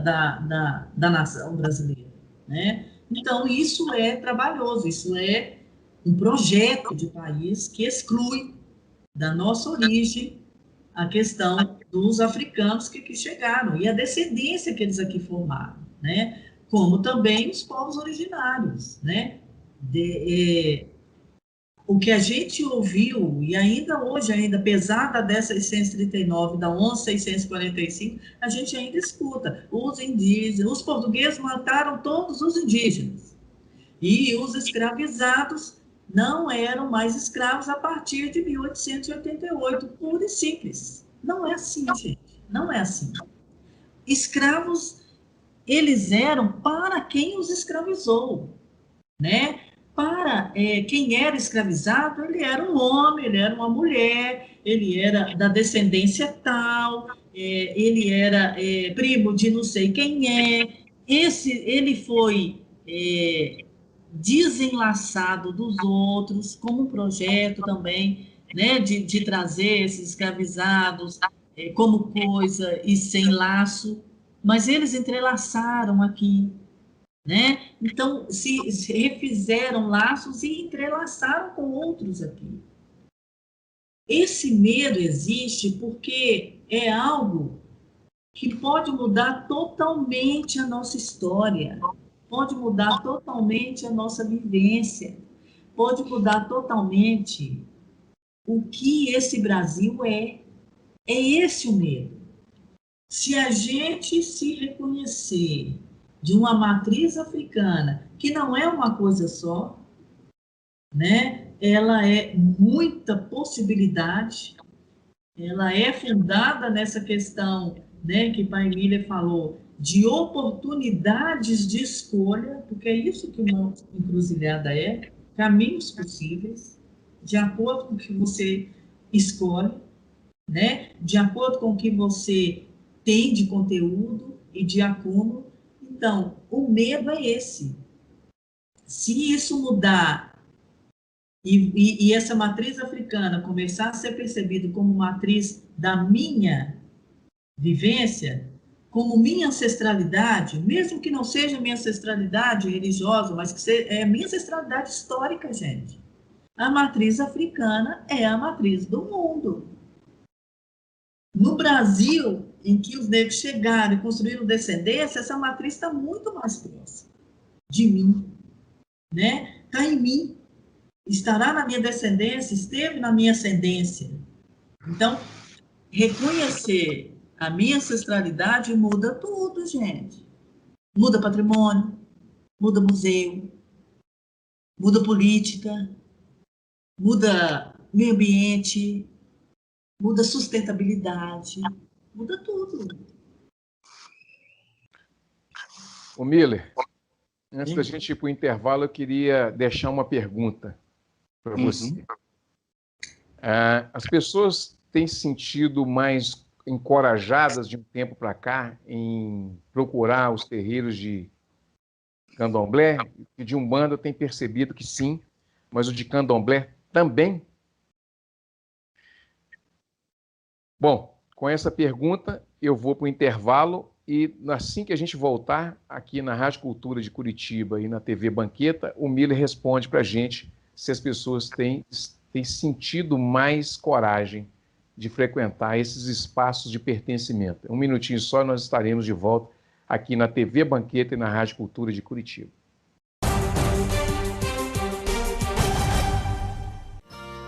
da nação brasileira, né? Então, isso é trabalhoso, isso é um projeto de país que exclui da nossa origem a questão dos africanos que aqui chegaram e a descendência que eles aqui formaram, né? Como também os povos originários, né? O que a gente ouviu, e ainda hoje, apesar da 10.639, da 11.645, a gente ainda escuta os indígenas, os portugueses mataram todos os indígenas, e os escravizados não eram mais escravos a partir de 1888, puro e simples. Não é assim, gente, não é assim. escravos, eles eram para quem os escravizou, né? Para quem era escravizado, ele era um homem, ele era uma mulher, ele era da descendência tal, ele era primo de não sei quem é. Ele foi desenlaçado dos outros, como um projeto também, né, de trazer esses escravizados como coisa e sem laço, mas eles entrelaçaram aqui, né? Então, se refizeram laços e entrelaçaram com outros aqui. Esse medo existe porque é algo que pode mudar totalmente a nossa história, pode mudar totalmente a nossa vivência, pode mudar totalmente o que esse Brasil é. É esse o medo. Se a gente se reconhecer de uma matriz africana, que não é uma coisa só, né? Ela é muita possibilidade, ela é fundada nessa questão, né, que o Pai Miller falou, de oportunidades de escolha, porque é isso que uma encruzilhada é, caminhos possíveis, de acordo com o que você escolhe, né, de acordo com o que você tem de conteúdo e de acúmulo. Então, o medo é esse. Se isso mudar e essa matriz africana começar a ser percebida como matriz da minha vivência, como minha ancestralidade, mesmo que não seja minha ancestralidade religiosa, mas que seja minha ancestralidade histórica, gente. A matriz africana é a matriz do mundo. No Brasil, em que os negros chegaram e construíram descendência, essa matriz está muito mais próxima de mim, né? Está em mim, estará na minha descendência, esteve na minha ascendência. Então, reconhecer a minha ancestralidade muda tudo, gente. Muda patrimônio, muda museu, muda política, muda meio ambiente, muda sustentabilidade, muda tudo. Ô Miller, antes da gente ir para o intervalo, eu queria deixar uma pergunta para você. As pessoas têm se sentido mais encorajadas de um tempo para cá em procurar os terreiros de candomblé? E de Umbanda eu tenho percebido que sim, mas o de candomblé também. Bom, com essa pergunta eu vou para o intervalo e assim que a gente voltar aqui na Rádio Cultura de Curitiba e na TV Banqueta, o Miller responde para a gente se as pessoas têm sentido mais coragem de frequentar esses espaços de pertencimento. Um minutinho só e nós estaremos de volta aqui na TV Banqueta e na Rádio Cultura de Curitiba.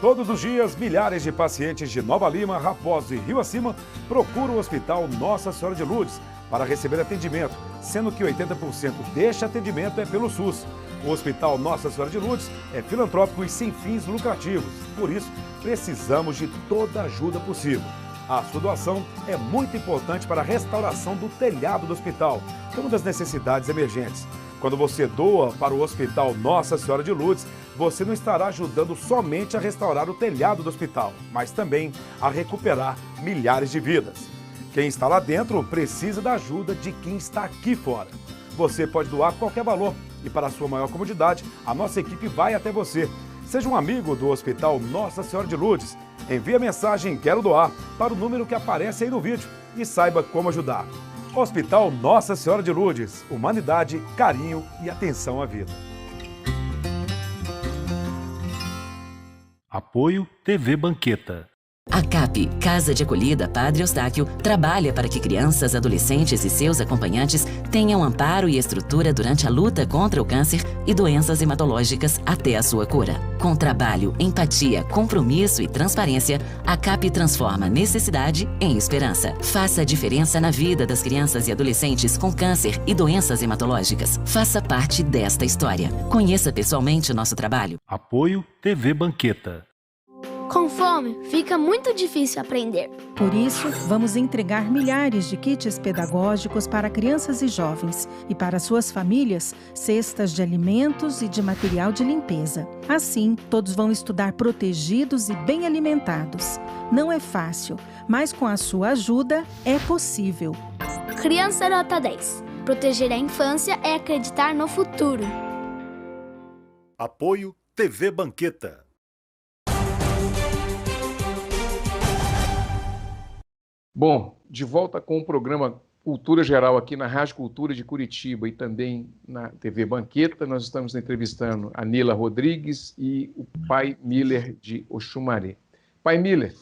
Todos os dias, milhares de pacientes de Nova Lima, Raposo e Rio Acima procuram o Hospital Nossa Senhora de Lourdes para receber atendimento, sendo que 80% deste atendimento é pelo SUS. O Hospital Nossa Senhora de Lourdes é filantrópico e sem fins lucrativos, por isso precisamos de toda a ajuda possível. A sua doação é muito importante para a restauração do telhado do hospital, que é uma das necessidades emergentes. Quando você doa para o Hospital Nossa Senhora de Lourdes, você não estará ajudando somente a restaurar o telhado do hospital, mas também a recuperar milhares de vidas. Quem está lá dentro precisa da ajuda de quem está aqui fora. Você pode doar qualquer valor e, para a sua maior comodidade, a nossa equipe vai até você. Seja um amigo do Hospital Nossa Senhora de Lourdes. Envie a mensagem "Quero doar" para o número que aparece aí no vídeo e saiba como ajudar. Hospital Nossa Senhora de Lourdes. Humanidade, carinho e atenção à vida. Apoio TV Banqueta. A CAP, Casa de Acolhida Padre Eustáquio, trabalha para que crianças, adolescentes e seus acompanhantes tenham amparo e estrutura durante a luta contra o câncer e doenças hematológicas até a sua cura. Com trabalho, empatia, compromisso e transparência, a CAP transforma necessidade em esperança. Faça a diferença na vida das crianças e adolescentes com câncer e doenças hematológicas. Faça parte desta história. Conheça pessoalmente o nosso trabalho. Apoio TV Banqueta. Com fome, fica muito difícil aprender. Por isso, vamos entregar milhares de kits pedagógicos para crianças e jovens e para suas famílias, cestas de alimentos e de material de limpeza. Assim, todos vão estudar protegidos e bem alimentados. Não é fácil, mas com a sua ajuda é possível. Criança Nota 10. Proteger a infância é acreditar no futuro. Apoio TV Banqueta. Bom, de volta com o programa Cultura Geral aqui na Rádio Cultura de Curitiba e também na TV Banqueta. Nós estamos entrevistando a Nila Rodrigues e o Pai Miller de Oxumaré. Pai Miller,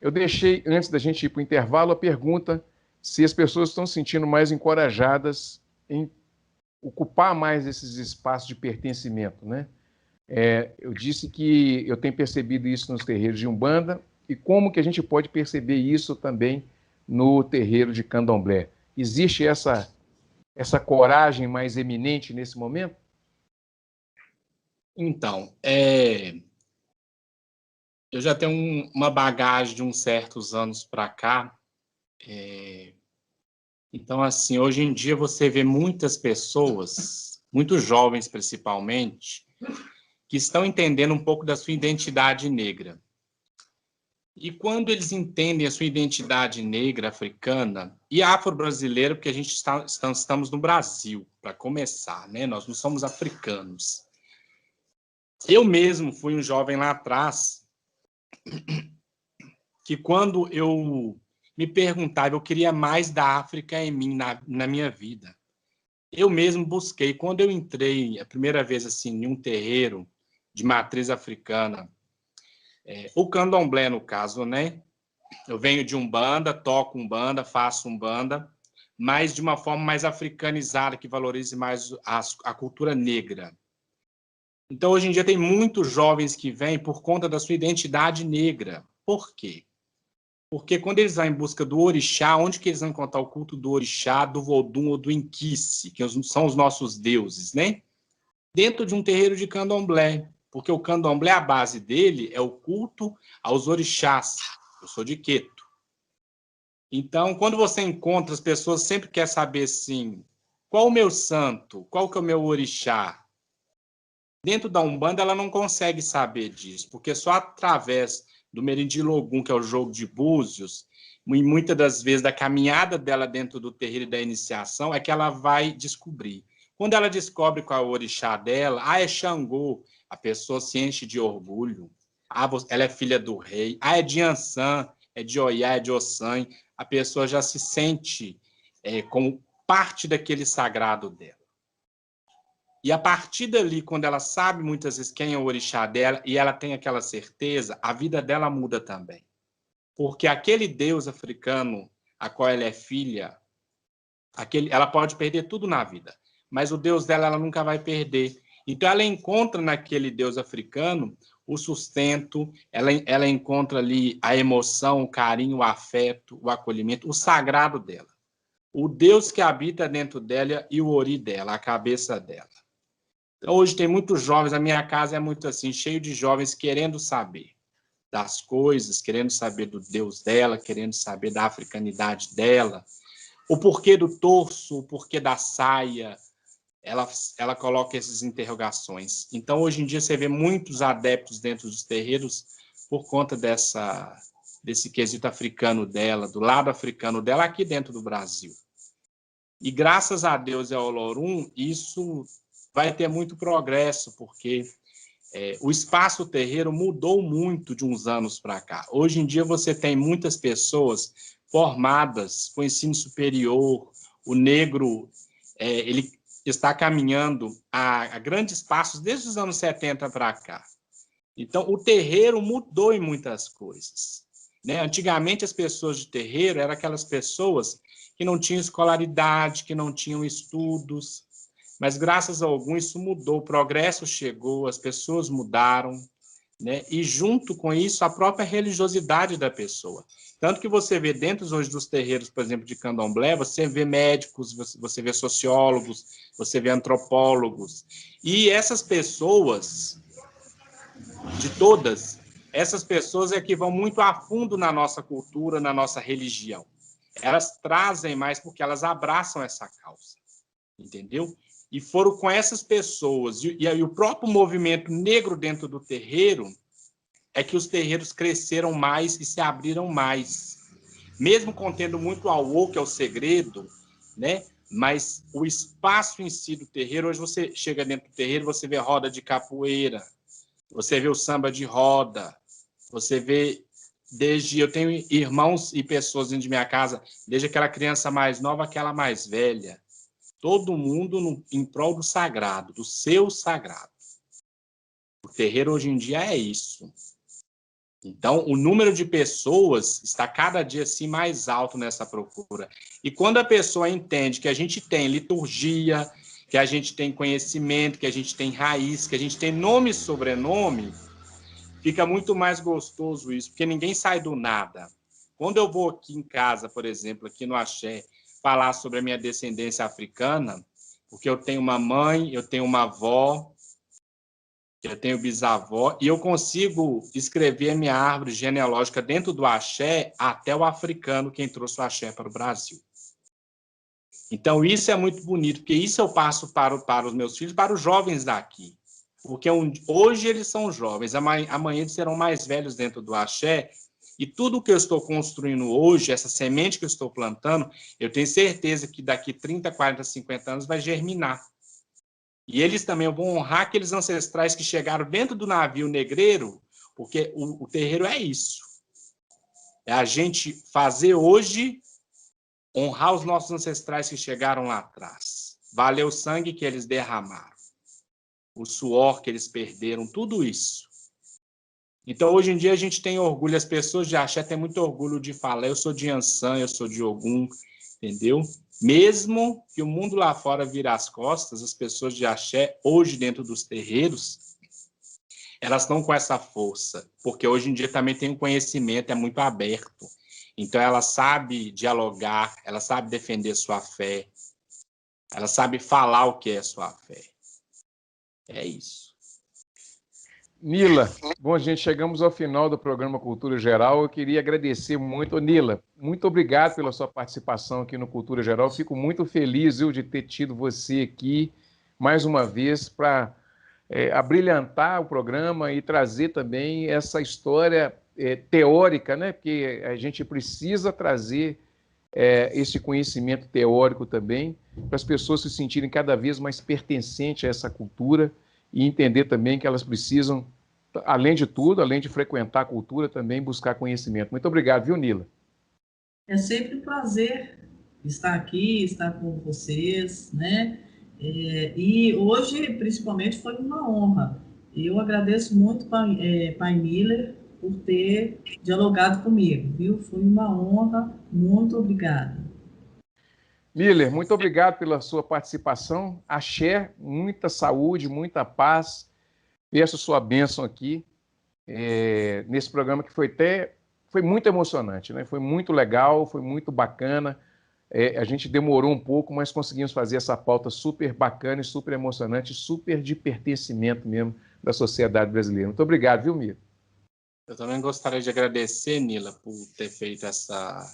eu deixei, antes da gente ir para o intervalo, a pergunta se as pessoas estão se sentindo mais encorajadas em ocupar mais esses espaços de pertencimento, né? Eu disse que eu tenho percebido isso nos terreiros de Umbanda e como que a gente pode perceber isso também no terreiro de Candomblé. Existe essa coragem mais eminente nesse momento? Então, eu já tenho uma bagagem de uns certos anos para cá. Então, assim, hoje em dia você vê muitas pessoas, muitos jovens principalmente, que estão entendendo um pouco da sua identidade negra. E quando eles entendem a sua identidade negra, africana e afro-brasileira, porque a gente estamos no Brasil, para começar, né? Nós não somos africanos. Eu mesmo fui um jovem lá atrás, que quando eu me perguntava, eu queria mais da África em mim, na minha vida. Eu mesmo busquei. Quando eu entrei a primeira vez assim, em um terreiro de matriz africana, o candomblé, no caso, né? Eu venho de Umbanda, toco Umbanda, faço Umbanda, mas de uma forma mais africanizada, que valorize mais a cultura negra. Então, hoje em dia, tem muitos jovens que vêm por conta da sua identidade negra. Por quê? Porque quando eles vão em busca do orixá, onde que eles vão encontrar o culto do orixá, do vodum ou do inquice, que são os nossos deuses, né? Dentro de um terreiro de candomblé. Porque o candomblé, a base dele é o culto aos orixás. Eu sou de Queto. Então, quando você encontra, as pessoas sempre querem saber, assim, qual o meu santo? Qual que é o meu orixá? Dentro da Umbanda, ela não consegue saber disso, porque só através do Merindilogum, que é o jogo de búzios, e muitas das vezes da caminhada dela dentro do terreiro e da iniciação, é que ela vai descobrir. Quando ela descobre qual é o orixá dela, é Xangô, a pessoa se enche de orgulho. Ela é filha do rei. É de Ansan, é de Oiá, é de Ossan. A pessoa já se sente como parte daquele sagrado dela. E a partir dali, quando ela sabe muitas vezes quem é o orixá dela e ela tem aquela certeza, a vida dela muda também. Porque aquele Deus africano a qual ela é filha, ela pode perder tudo na vida, mas o Deus dela ela nunca vai perder. Então, ela encontra naquele Deus africano o sustento, ela encontra ali a emoção, o carinho, o afeto, o acolhimento, o sagrado dela. O Deus que habita dentro dela e o ori dela, a cabeça dela. Então, hoje tem muitos jovens, a minha casa é muito assim, cheio de jovens querendo saber das coisas, querendo saber do Deus dela, querendo saber da africanidade dela, o porquê do torso, o porquê da saia. Ela coloca essas interrogações. Então, hoje em dia, você vê muitos adeptos dentro dos terreiros por conta desse quesito africano dela, do lado africano dela, aqui dentro do Brasil. E, graças a Deus e ao Olorum, isso vai ter muito progresso, porque o espaço terreiro mudou muito de uns anos para cá. Hoje em dia, você tem muitas pessoas formadas com ensino superior. O negro, ele está caminhando a grandes passos desde os anos 70 para cá. Então, o terreiro mudou em muitas coisas, né? Antigamente, as pessoas de terreiro eram aquelas pessoas que não tinham escolaridade, que não tinham estudos, mas, graças a algum, isso mudou, o progresso chegou, as pessoas mudaram, né? E, junto com isso, a própria religiosidade da pessoa. Tanto que você vê dentro hoje dos terreiros, por exemplo, de candomblé, você vê médicos, você vê sociólogos, você vê antropólogos. E essas pessoas, de todas, essas pessoas é que vão muito a fundo na nossa cultura, na nossa religião. Elas trazem mais porque elas abraçam essa causa, entendeu? E foram com essas pessoas, e aí o próprio movimento negro dentro do terreiro, é que os terreiros cresceram mais e se abriram mais. Mesmo contendo muito auô, que é o segredo, né? Mas o espaço em si do terreiro, hoje você chega dentro do terreiro, você vê roda de capoeira, você vê o samba de roda, você vê eu tenho irmãos e pessoas dentro de minha casa, desde aquela criança mais nova, aquela mais velha, todo mundo em prol do sagrado, do seu sagrado. O terreiro hoje em dia é isso. Então, o número de pessoas está cada dia assim mais alto nessa procura. E quando a pessoa entende que a gente tem liturgia, que a gente tem conhecimento, que a gente tem raiz, que a gente tem nome e sobrenome, fica muito mais gostoso isso, porque ninguém sai do nada. Quando eu vou aqui em casa, por exemplo, aqui no Axé, falar sobre a minha descendência africana, porque eu tenho uma mãe, eu tenho uma avó, eu tenho bisavó, e eu consigo escrever a minha árvore genealógica dentro do axé até o africano, quem trouxe o axé para o Brasil. Então, isso é muito bonito, porque isso eu passo para os meus filhos, para os jovens daqui. Porque hoje eles são jovens, amanhã eles serão mais velhos dentro do axé, e tudo que eu estou construindo hoje, essa semente que eu estou plantando, eu tenho certeza que daqui 30, 40, 50 anos vai germinar. E eles também vão honrar aqueles ancestrais que chegaram dentro do navio negreiro, porque o terreiro é isso. É a gente fazer hoje, honrar os nossos ancestrais que chegaram lá atrás. Valer o sangue que eles derramaram, o suor que eles perderam, tudo isso. Então, hoje em dia, a gente tem orgulho, as pessoas de axé têm muito orgulho de falar, eu sou de Iansã, eu sou de Ogum, entendeu? Mesmo que o mundo lá fora vire as costas, as pessoas de axé, hoje dentro dos terreiros, elas estão com essa força, porque hoje em dia também tem um conhecimento, é muito aberto. Então, ela sabe dialogar, ela sabe defender sua fé, ela sabe falar o que é sua fé. É isso. Nila, bom, gente, chegamos ao final do programa Cultura Geral. Eu queria agradecer muito. Nila, muito obrigado pela sua participação aqui no Cultura Geral. Fico muito feliz, viu, de ter tido você aqui mais uma vez para abrilhantar o programa e trazer também essa história teórica, né? Porque a gente precisa trazer esse conhecimento teórico também para as pessoas se sentirem cada vez mais pertencentes a essa cultura e entender também que elas precisam, além de tudo, além de frequentar a cultura, também buscar conhecimento. Muito obrigado, viu, Nila? É sempre um prazer estar aqui, estar com vocês, né? E hoje, principalmente, foi uma honra. Eu agradeço muito Pai Miller por ter dialogado comigo, viu? Foi uma honra, muito obrigada. Miller, muito obrigado pela sua participação. Axé, muita saúde, muita paz. Peço sua bênção aqui nesse programa que foi muito emocionante, né? Foi muito legal, foi muito bacana. A gente demorou um pouco, mas conseguimos fazer essa pauta super bacana e super emocionante, super de pertencimento mesmo da sociedade brasileira. Muito obrigado, viu, Miller? Eu também gostaria de agradecer, Nila, por ter feito essa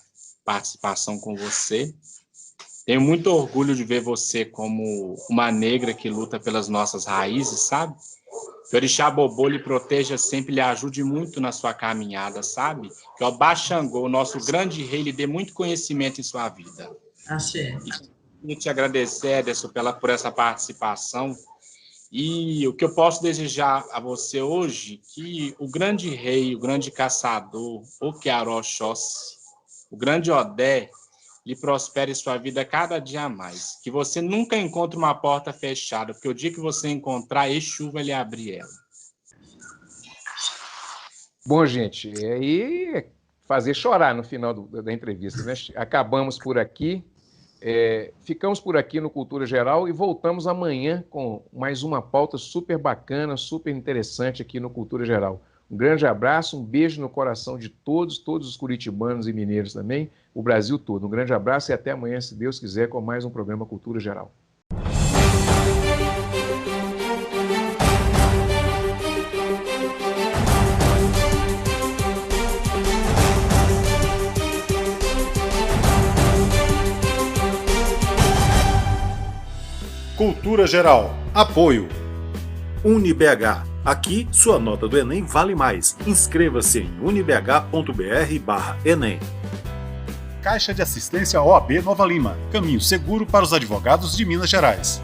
participação com você. Tenho muito orgulho de ver você como uma negra que luta pelas nossas raízes, sabe? Que o Orixá Bobô lhe proteja sempre, lhe ajude muito na sua caminhada, sabe? Que o Obá Xangô, o nosso grande rei, lhe dê muito conhecimento em sua vida. Axé. E te agradecer, Ederson, por essa participação. E o que eu posso desejar a você hoje, que o grande rei, o grande caçador, o Kearó Xóssi, o grande Odé, lhe prospere sua vida cada dia mais. Que você nunca encontre uma porta fechada, porque o dia que você encontrar, Exu vai lhe abrir ela. Bom, gente, aí fazer chorar no final da entrevista, né? Acabamos por aqui, ficamos por aqui no Cultura Geral e voltamos amanhã com mais uma pauta super bacana, super interessante aqui no Cultura Geral. Um grande abraço, um beijo no coração de todos os curitibanos e mineiros também, o Brasil todo. Um grande abraço e até amanhã, se Deus quiser, com mais um programa Cultura Geral. Cultura Geral. Apoio. UniBH. Aqui, sua nota do Enem vale mais. Inscreva-se em unibh.br/Enem. Caixa de Assistência OAB Nova Lima. Caminho seguro para os advogados de Minas Gerais.